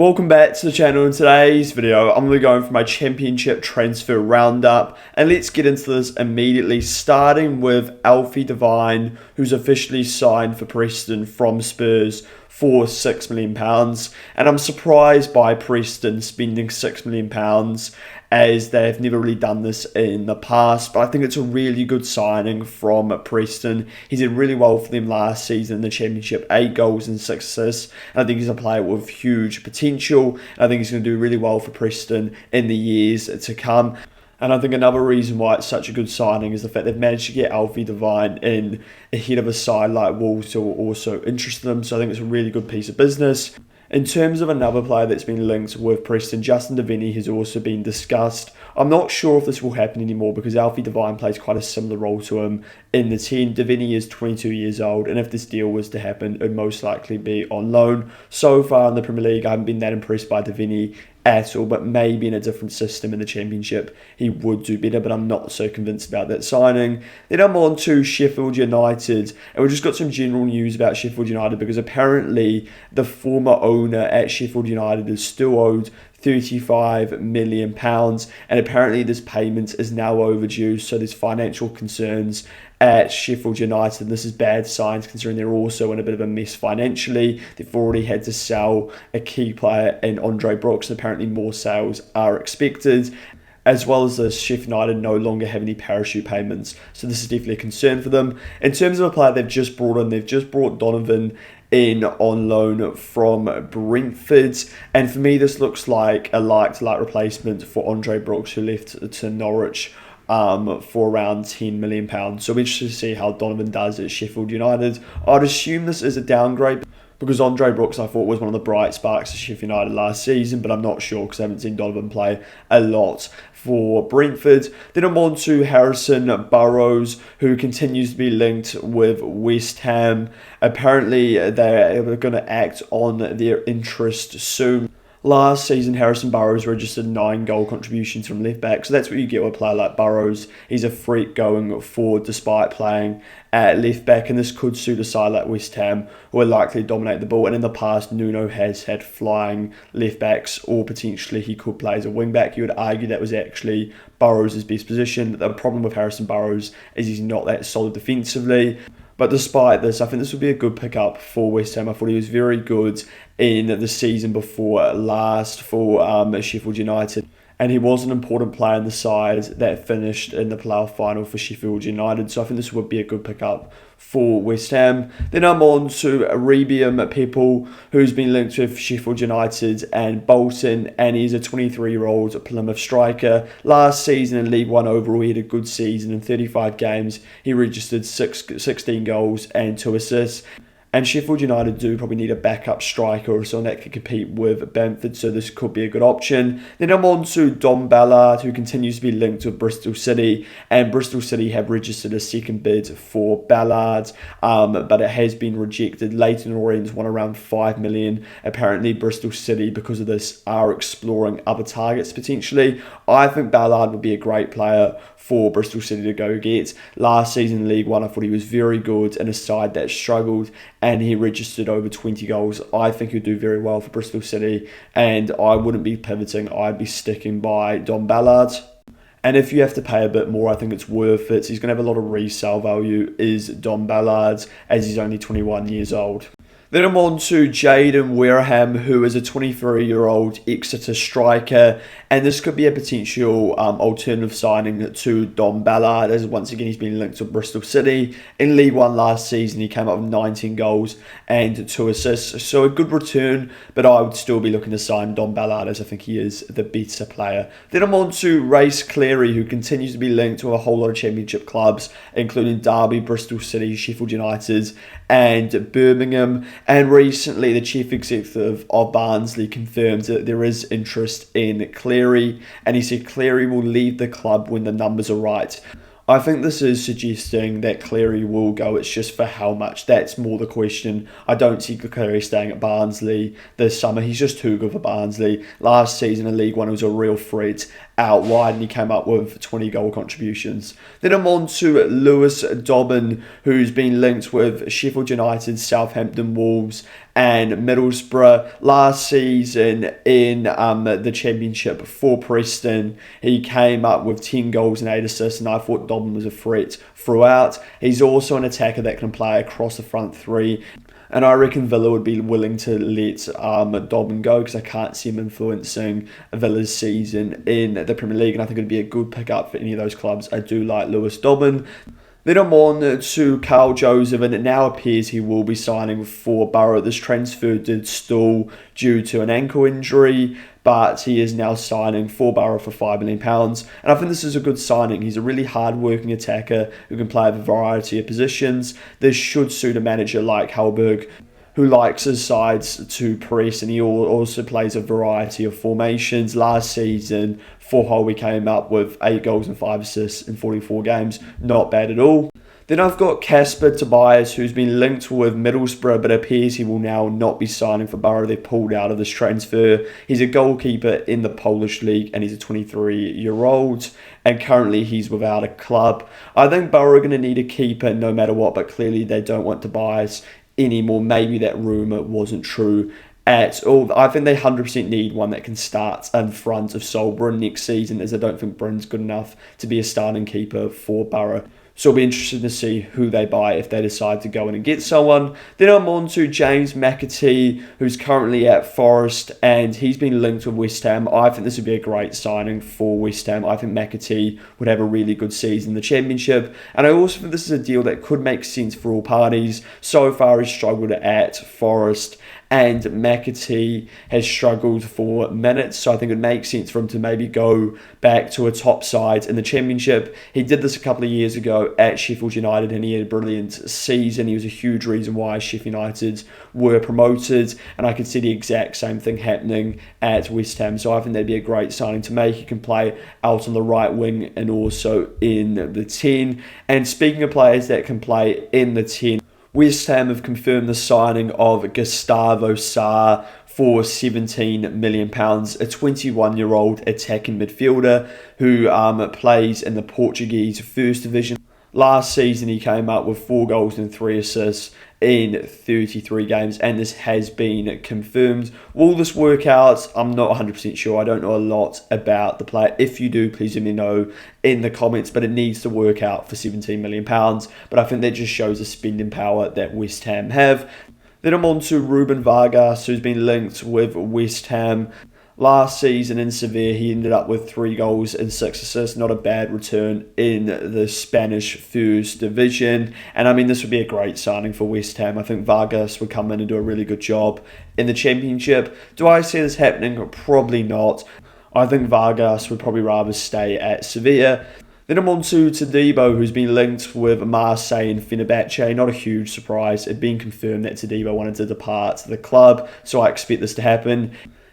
Welcome back to the channel. In today's video, I'm going to be going for my Championship Transfer Roundup, and let's get into this immediately, starting with Alfie Devine, who's officially signed for Preston from Spurs for £6 million, and I'm surprised by Preston spending £6 million as they've never really done this in the past, but I think it's a really good signing from Preston. He did really well for them last season in the Championship, 8 goals and 6 assists, and I think he's a player with huge potential, and I think he's going to do really well for Preston in the years to come. And I think another reason why it's such a good signing is the fact they've managed to get Alfie Devine in ahead of a side like Wolves who are also interested in him, so I think it's a really good piece of business. In terms of another player that's been linked with Preston, Justin Devine has also been discussed. I'm not sure if this will happen anymore because Alfie Devine plays quite a similar role to him in the team. Devine is 22 years old, and if this deal was to happen, it would most likely be on loan. So far in the Premier League, I haven't been that impressed by Devine at all, but maybe in a different system in the Championship he would do better, but I'm not so convinced about that signing. Then I'm on to Sheffield United, and we've just got some general news about Sheffield United because apparently the former owner at Sheffield United is still owed £35 million, and apparently this payment is now overdue, so there's financial concerns at Sheffield United. This is bad signs considering they're also in a bit of a mess financially. They've already had to sell a key player in Andre Brooks, and apparently more sales are expected. As well as this, Sheffield United no longer have any parachute payments, so this is definitely a concern for them. In terms of a player they've just brought in, they've just brought Dobbin in on loan from Brentford, and for me this looks like a like-to-like replacement for Andre Brooks, who left to Norwich for around £10 million. So we're interested to see how Dobbin does at Sheffield United. I'd assume this is a downgrade because Andre Brooks I thought was one of the bright sparks of Sheffield United last season, but I'm not sure because I haven't seen Dobbin play a lot for Brentford. Then I'm on to Harrison Burrows, who continues to be linked with West Ham. Apparently they're going to act on their interest soon. Last season, Harrison Burrows registered 9 goal contributions from left back, so that's what you get with a player like Burrows. He's a freak going forward despite playing at left back, and this could suit a side like West Ham, who are likely to dominate the ball. And in the past, Nuno has had flying left backs, or potentially he could play as a wing back. You would argue that was actually Burrows' best position. The problem with Harrison Burrows is he's not that solid defensively. But despite this, I think this would be a good pickup for West Ham. I thought he was very good in the season before last for Sheffield United. And he was an important player in the side that finished in the playoff final for Sheffield United. So I think this would be a good pickup for West Ham. Then I'm on to Rebium People, who's been linked with Sheffield United and Bolton, and he's a 23-year-old Plymouth striker. Last season in League One overall, he had a good season. In 35 games, he registered 16 goals and 2 assists. And Sheffield United do probably need a backup striker or someone that can compete with Bamford, so this could be a good option. Then I'm on to Dom Ballard, who continues to be linked with Bristol City, and Bristol City have registered a second bid for Ballard, but it has been rejected. Leyton Orient won around £5 million. Apparently Bristol City, because of this, are exploring other targets potentially. I think Ballard would be a great player for Bristol City to go get. Last season in League One, I thought he was very good in a side that struggled, and he registered over 20 goals. I think he'll do very well for Bristol City, and I wouldn't be pivoting. I'd be sticking by Dom Ballard. And if you have to pay a bit more, I think it's worth it. So he's going to have a lot of resale value, is Dom Ballard, as he's only 21 years old. Then I'm on to Jaden Wareham, who is a 23-year-old Exeter striker, and this could be a potential alternative signing to Dom Ballard, as once again he's been linked to Bristol City. In League One last season, he came up with 19 goals and 2 assists, so a good return, but I would still be looking to sign Dom Ballard, as I think he is the better player. Then I'm on to Reys Cleary, who continues to be linked to a whole lot of Championship clubs, including Derby, Bristol City, Sheffield United, and Birmingham. And recently, the chief executive of Barnsley confirmed that there is interest in Cleary, and he said Cleary will leave the club when the numbers are right. I think this is suggesting that Cleary will go. It's just for how much. That's more the question. I don't see Cleary staying at Barnsley this summer. He's just too good for Barnsley. Last season in League One, he was a real threat out wide, and he came up with 20 goal contributions. Then I'm on to Lewis Dobbin, who's been linked with Sheffield United, Southampton, Wolves, and Middlesbrough. Last season in the Championship for Preston, he came up with 10 goals and 8 assists, and I thought Dobbin was a threat throughout. He's also an attacker that can play across the front three. And I reckon Villa would be willing to let Dobbin go, because I can't see him influencing Villa's season in the Premier League. And I think it would be a good pickup for any of those clubs. I do like Lewis Dobbin. Then I'm on to Carl Joseph, and it now appears he will be signing for Borough. This transfer did stall due to an ankle injury, but he is now signing for Borough for £5 million. And I think this is a good signing. He's a really hard-working attacker who can play a variety of positions. This should suit a manager like Hellberg, who likes his sides to press, and he also plays a variety of formations. Last season, for Hull, we came up with 8 goals and 5 assists in 44 games. Not bad at all. Then I've got Kasper Tobias, who's been linked with Middlesbrough, but appears he will now not be signing for Borough. They've pulled out of this transfer. He's a goalkeeper in the Polish league, and he's a 23-year-old, and currently he's without a club. I think Borough are going to need a keeper no matter what, but clearly they don't want Tobias anymore. Maybe that rumour wasn't true at all. I think they 100% need one that can start in front of Solbrun next season, as I don't think Bryn's good enough to be a starting keeper for Borough. So it'll be interesting to see who they buy if they decide to go in and get someone. Then I'm on to James McAtee, who's currently at Forest, and he's been linked with West Ham. I think this would be a great signing for West Ham. I think McAtee would have a really good season in the Championship, and I also think this is a deal that could make sense for all parties. So far, he's struggled at Forest, and McAtee has struggled for minutes, so I think it makes sense for him to maybe go back to a top side in the Championship. He did this a couple of years ago at Sheffield United, and he had a brilliant season. He was a huge reason why Sheffield United were promoted, and I could see the exact same thing happening at West Ham, so I think that'd be a great signing to make. He can play out on the right wing and also in the 10. And speaking of players that can play in the 10, West Ham have confirmed the signing of Gustavo Sá for £17 million, a 21-year-old attacking midfielder who plays in the Portuguese First Division. Last season, he came up with 4 goals and 3 assists in 33 games, and this has been confirmed. Will this work out? I'm not 100% sure. I don't know a lot about the player. If you do, please let me know in the comments, but it needs to work out for £17 million. But I think that just shows the spending power that West Ham have. Then I'm on to Ruben Vargas, who's been linked with West Ham. Last season in Sevilla, he ended up with 3 goals and 6 assists. Not a bad return in the Spanish First Division. And I mean, this would be a great signing for West Ham. I think Vargas would come in and do a really good job in the Championship. Do I see this happening? Probably not. I think Vargas would probably rather stay at Sevilla. Then I'm on to Todibo, who's been linked with Marseille and Fenerbahce. Not a huge surprise. It had been confirmed that Todibo wanted to depart the club, so I expect this to happen.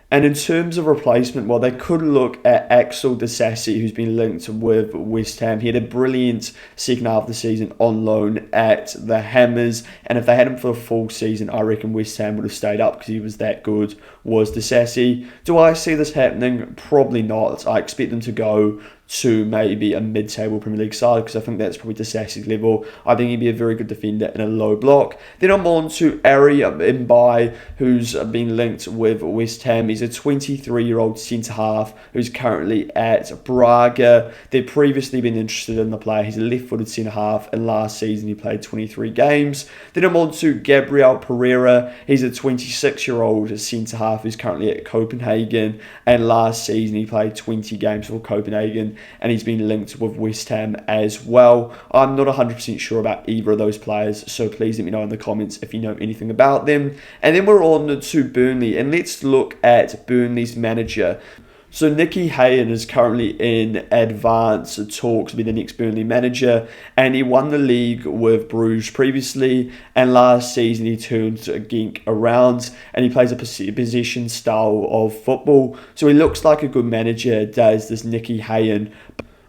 And in terms of replacement, well, they could look at Axel Disasi, who's been linked with West Ham. He had a brilliant second half of the season on loan at the Hammers, and if they had him for a full season, I reckon West Ham would have stayed up because he was that good, was Disasi. Do I see this happening? Probably not. I expect them to go to maybe a mid-table Premier League side, because I think that's probably Disasi's level. I think he'd be a very good defender in a low block. Then I'm on to Ari Mbai, who's been linked with West Ham. He's a 23-year-old centre-half who's currently at Braga. They've previously been interested in the player. He's a left-footed centre-half, and last season he played 23 games. Then I'm on to Gabriel Pereira. He's a 26-year-old centre-half who's currently at Copenhagen, and last season he played 20 games for Copenhagen, and he's been linked with West Ham as well. I'm not 100% sure about either of those players, so please let me know in the comments if you know anything about them. And then we're on to Burnley, and let's look at Burnley's manager. So Nicky Hayden is currently in advanced talks to be the next Burnley manager, and he won the league with Bruges previously, and last season he turned Genk around, and he plays a possession style of football. So he looks like a good manager, does this Nicky Hayden.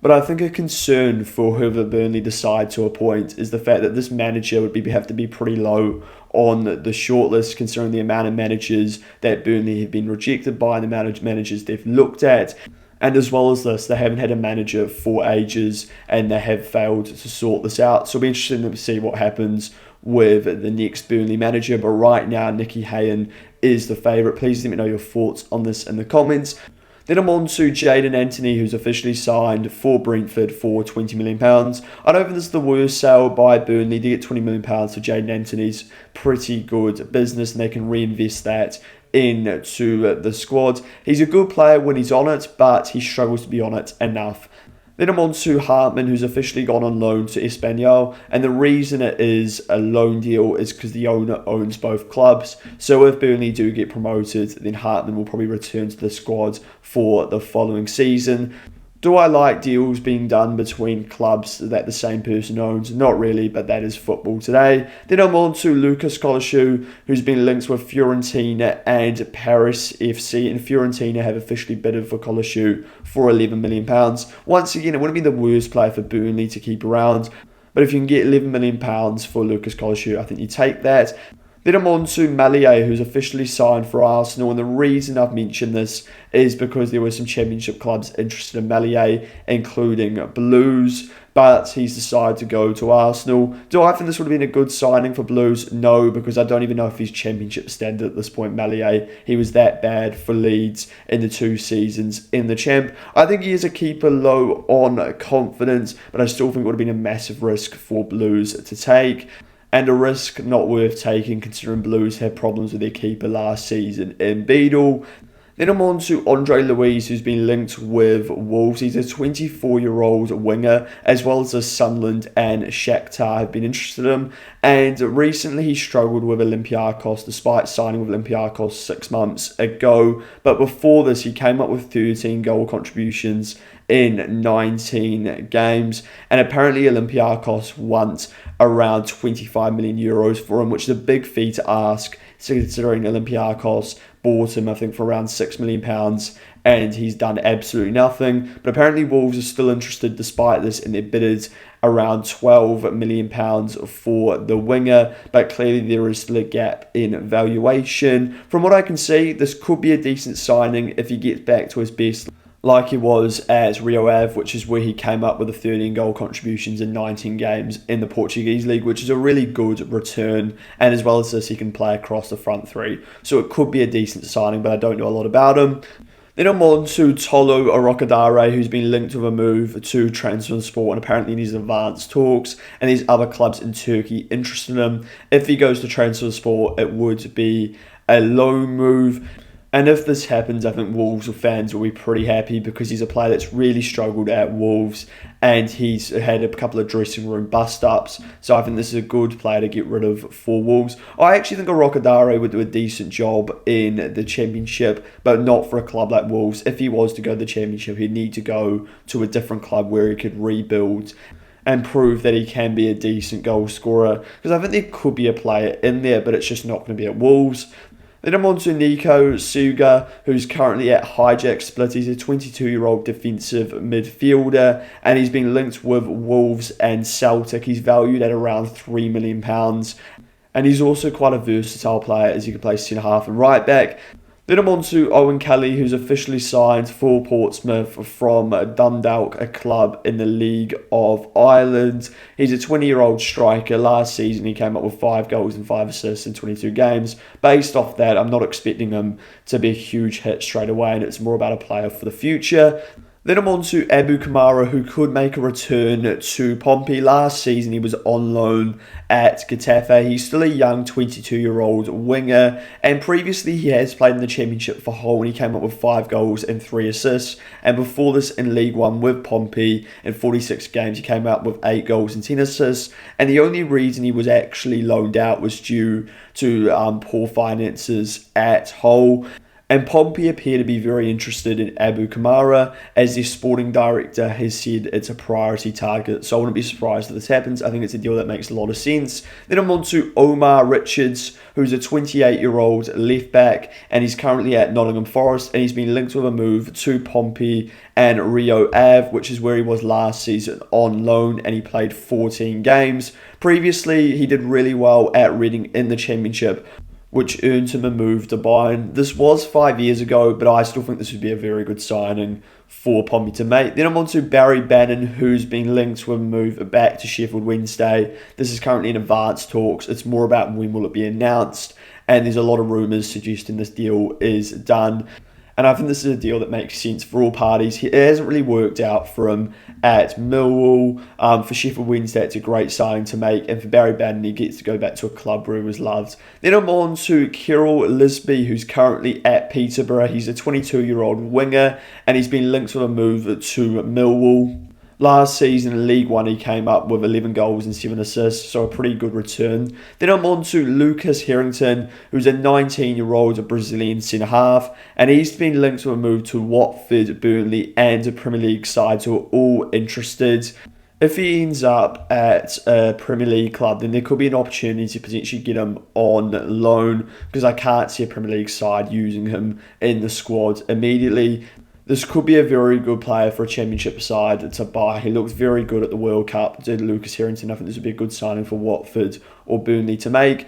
But I think a concern for whoever Burnley decide to appoint is the fact that this manager would have to be pretty low on the shortlist, considering the amount of managers that Burnley have been rejected by and the amount of managers they've looked at. And as well as this, they haven't had a manager for ages, and they have failed to sort this out. So it'll be interesting to see what happens with the next Burnley manager. But right now, Nicky Hayden is the favourite. Please let me know your thoughts on this in the comments. Then I'm on to Jaden Anthony, who's officially signed for Brentford for £20 million. I don't think this is the worst sale by Burnley. They get £20 million for Jaden Anthony's pretty good business, and they can reinvest that into the squad. He's a good player when he's on it, but he struggles to be on it enough. Then I'm on to Hartman, who's officially gone on loan to Espanyol, and the reason it is a loan deal is because the owner owns both clubs. So if Burnley do get promoted, then Hartman will probably return to the squad for the following season. Do I like deals being done between clubs that the same person owns? Not really, but that is football today. Then I'm on to Lucas Colisciu, who's been linked with Fiorentina and Paris FC, and Fiorentina have officially bid for Colisciu for £11 million. Once again, it wouldn't be the worst player for Burnley to keep around, but if you can get £11 million for Lucas Colisciu, I think you take that. Then I'm on to Malier, who's officially signed for Arsenal, and the reason I've mentioned this is because there were some Championship clubs interested in Malier, including Blues, but he's decided to go to Arsenal. Do I think this would have been a good signing for Blues? No, because I don't even know if he's Championship standard at this point, Malier. He was that bad for Leeds in the 2 seasons in the Champ. I think he is a keeper low on confidence, but I still think it would have been a massive risk for Blues to take. And a risk not worth taking considering Blues had problems with their keeper last season in Beadle. Then I'm on to Andre Luiz, who's been linked with Wolves. He's a 24-year-old winger, as well as Sunderland and Shakhtar have been interested in him. And recently he struggled with Olympiacos, despite signing with Olympiacos 6 months ago. But before this, he came up with 13 goal contributions in 19 games, and apparently Olympiacos want around 25 million euros for him, which is a big fee to ask, considering Olympiacos bought him, I think, for around £6 million, and he's done absolutely nothing. But apparently Wolves are still interested despite this, and they bidded around £12 million for the winger, but clearly there is still a gap in valuation. From what I can see, this could be a decent signing if he gets back to his best, like he was at Rio Ave, which is where he came up with the 13 goal contributions in 19 games in the Portuguese league, which is a really good return. And as well as this, he can play across the front three. So it could be a decent signing, but I don't know a lot about him. Then I'm on to Tolu Arokadare, who's been linked with a move to Trabzonspor, and apparently in his advanced talks, and these other clubs in Turkey interested in him. If he goes to Trabzonspor, it would be a loan move. And if this happens, I think Wolves fans will be pretty happy because he's a player that's really struggled at Wolves and he's had a couple of dressing room bust-ups. So I think this is a good player to get rid of for Wolves. I actually think Arokadare would do a decent job in the Championship, but not for a club like Wolves. If he was to go to the Championship, he'd need to go to a different club where he could rebuild and prove that he can be a decent goal scorer. Because I think there could be a player in there, but it's just not going to be at Wolves. Then I'm on to Nico Suga, who's currently at Hijack Split. He's a 22-year-old defensive midfielder, and he's been linked with Wolves and Celtic. He's valued at around £3 million, and he's also quite a versatile player, as he can play centre-half and right-back. Then I'm on to Owen Kelly, who's officially signed for Portsmouth from Dundalk, a club in the League of Ireland. He's a 20-year-old striker. Last season, he came up with 5 goals and 5 assists in 22 games. Based off that, I'm not expecting him to be a huge hit straight away, and it's more about a player for the future. Then I'm on to Abu Kamara, who could make a return to Pompey. Last season, he was on loan at Getafe. He's still a young 22-year-old winger, and previously he has played in the Championship for Hull, and he came up with 5 goals and 3 assists. And before this, in League One with Pompey, in 46 games, he came out with 8 goals and 10 assists. And the only reason he was actually loaned out was due to poor finances at Hull. And Pompey appear to be very interested in Abu Kamara, as their sporting director has said it's a priority target. So I wouldn't be surprised if this happens. I think it's a deal that makes a lot of sense. Then I'm on to Omar Richards, who's a 28-year-old left back, and he's currently at Nottingham Forest, and he's been linked with a move to Pompey and Rio Ave, which is where he was last season on loan, and he played 14 games. Previously, he did really well at Reading in the Championship, which earned him a move to Bayern. This was 5 years ago, but I still think this would be a very good signing for Pompey to make. Then I'm on to Barry Bannon, who's been linked with a move back to Sheffield Wednesday. This is currently in advanced talks. It's more about when will it be announced, and there's a lot of rumours suggesting this deal is done. And I think this is a deal that makes sense for all parties. It hasn't really worked out for him at Millwall. For Sheffield Wednesday, it's a great signing to make. And for Barry Bannon, he gets to go back to a club where he was loved. Then I'm on to Kirill Lisby, who's currently at Peterborough. He's a 22-year-old winger, and he's been linked with a move to Millwall. Last season in League One, he came up with 11 goals and 7 assists, so a pretty good return. Then I'm on to Lucas Harrington, who's a 19-year-old Brazilian centre-half, and he's been linked to a move to Watford, Burnley, and a Premier League side who are all interested. If he ends up at a Premier League club, then there could be an opportunity to potentially get him on loan, because I can't see a Premier League side using him in the squad immediately. This could be a very good player for a Championship side to buy. He looked very good at the World Cup, did Lucas Harrington. I think this would be a good signing for Watford or Burnley to make.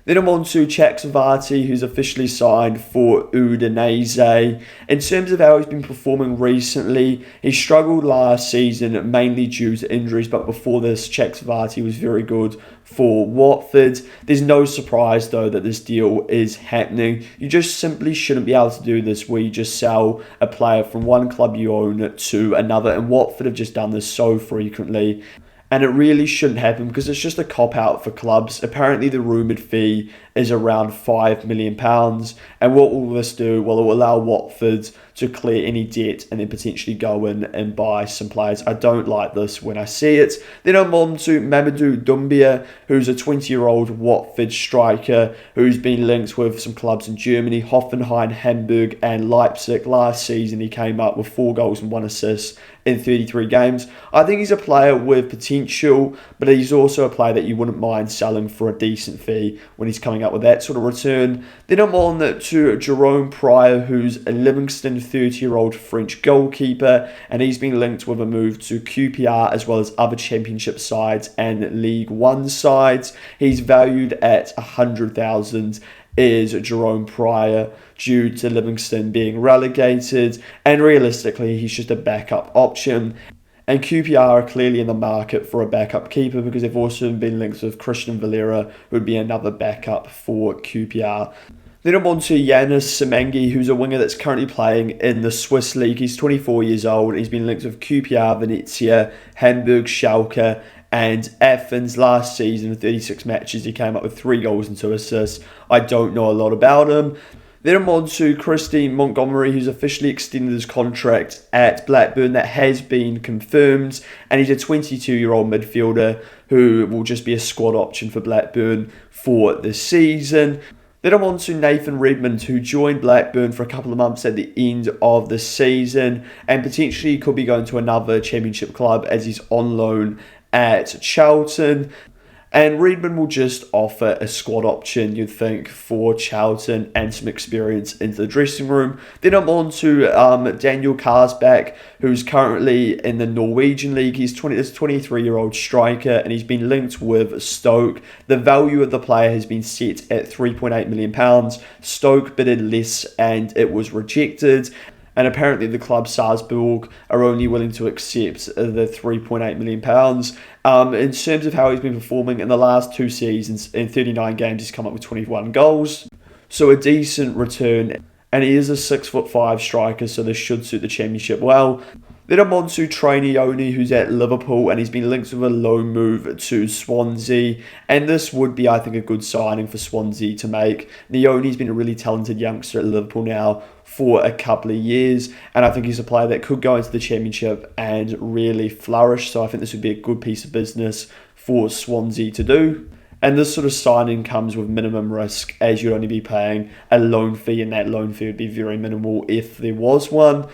Then I'm on to Championship, who's officially signed for Udinese. In terms of how he's been performing recently, he struggled last season mainly due to injuries, but before this, Championship was very good for Watford. There's no surprise though that this deal is happening. You just simply shouldn't be able to do this where you just sell a player from one club you own to another, and Watford have just done this so frequently. And it really shouldn't happen because it's just a cop-out for clubs. Apparently the rumoured fee is around £5 million. And what will this do? Well, it will allow Watford to clear any debt and then potentially go in and buy some players. I don't like this when I see it. Then I'm on to Mamadou Doumbia, who's a 20-year-old Watford striker who's been linked with some clubs in Germany, Hoffenheim, Hamburg and Leipzig. Last season he came up with 4 goals and 1 assist in 33 games. I think he's a player with potential, but he's also a player that you wouldn't mind selling for a decent fee when he's coming up with that sort of return. Then I'm on to Jerome Pryor, who's a Livingston 30-year-old French goalkeeper, and he's been linked with a move to QPR as well as other Championship sides and League One sides. He's valued at 100,000 is Jerome Pryor due to Livingston being relegated, and realistically he's just a backup option. And QPR are clearly in the market for a backup keeper because they've also been linked with Christian Valera, who would be another backup for QPR. Then I'm on to Yanis Semengi, who's a winger that's currently playing in the Swiss League. He's 24 years old. He's been linked with QPR, Venezia, Hamburg, Schalke and Athens. Last season, in 36 matches, he came up with 3 goals and 2 assists. I don't know a lot about him. Then I'm on to Christine Montgomery, who's officially extended his contract at Blackburn. That has been confirmed, and he's a 22-year-old midfielder who will just be a squad option for Blackburn for the season. Then I'm on to Nathan Redmond, who joined Blackburn for a couple of months at the end of the season and potentially could be going to another Championship club as he's on loan at Charlton. And Redmond will just offer a squad option, you'd think, for Charlton and some experience into the dressing room. Then I'm on to Daniel Karsbäck, who's currently in the Norwegian League. He's 23-year-old striker, and he's been linked with Stoke. The value of the player has been set at £3.8 million. Stoke bidded less, and it was rejected. And apparently the club Salzburg are only willing to accept the £3.8 million. In terms of how he's been performing in the last 2 seasons, in 39 games, he's come up with 21 goals. So a decent return. And he is a 6'5" striker, so this should suit the Championship well. Then I'm on to Trainioni, who's at Liverpool, and he's been linked with a loan move to Swansea. And this would be, I think, a good signing for Swansea to make. Nioni's been a really talented youngster at Liverpool now for a couple of years, and I think he's a player that could go into the Championship and really flourish. So I think this would be a good piece of business for Swansea to do. And this sort of signing comes with minimum risk, as you'd only be paying a loan fee, and that loan fee would be very minimal if there was one.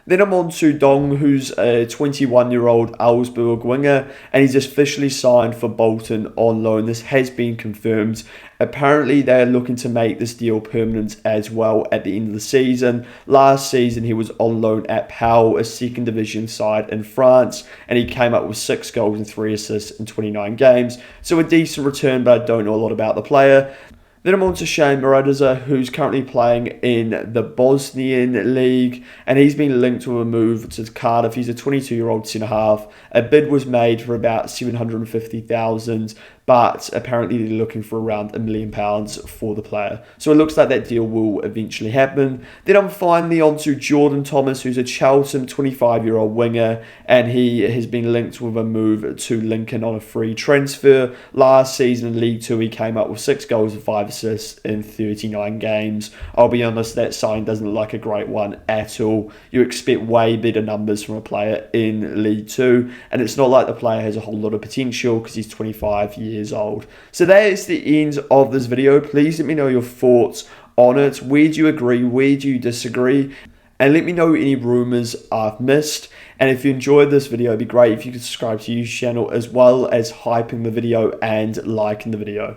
Then I'm on to Dong, who's a 21-year-old Augsburg winger, and he's officially signed for Bolton on loan. This has been confirmed. Apparently, they're looking to make this deal permanent as well at the end of the season. Last season, he was on loan at Pau, a second division side in France, and he came up with 6 goals and 3 assists in 29 games. So a decent return, but I don't know a lot about the player. Then I'm on to Shane Moradiza, who's currently playing in the Bosnian League, and he's been linked with a move to Cardiff. He's a 22-year-old centre-half. A bid was made for about 750,000, but apparently they're looking for around £1 million for the player. So it looks like that deal will eventually happen. Then I'm finally on to Jordan Thomas, who's a Charlton 25-year-old winger, and he has been linked with a move to Lincoln on a free transfer. Last season in League Two, he came up with 6 goals and 5 assists in 39 games. I'll be honest, that sign doesn't look like a great one at all. You expect way better numbers from a player in League Two, and it's not like the player has a whole lot of potential because he's 25 years old. So that is the end of this video. Please let me know your thoughts on it. Where do you agree? Where do you disagree? And let me know any rumours I've missed. And if you enjoyed this video, it'd be great if you could subscribe to the YouTube channel, as well as hyping the video and liking the video.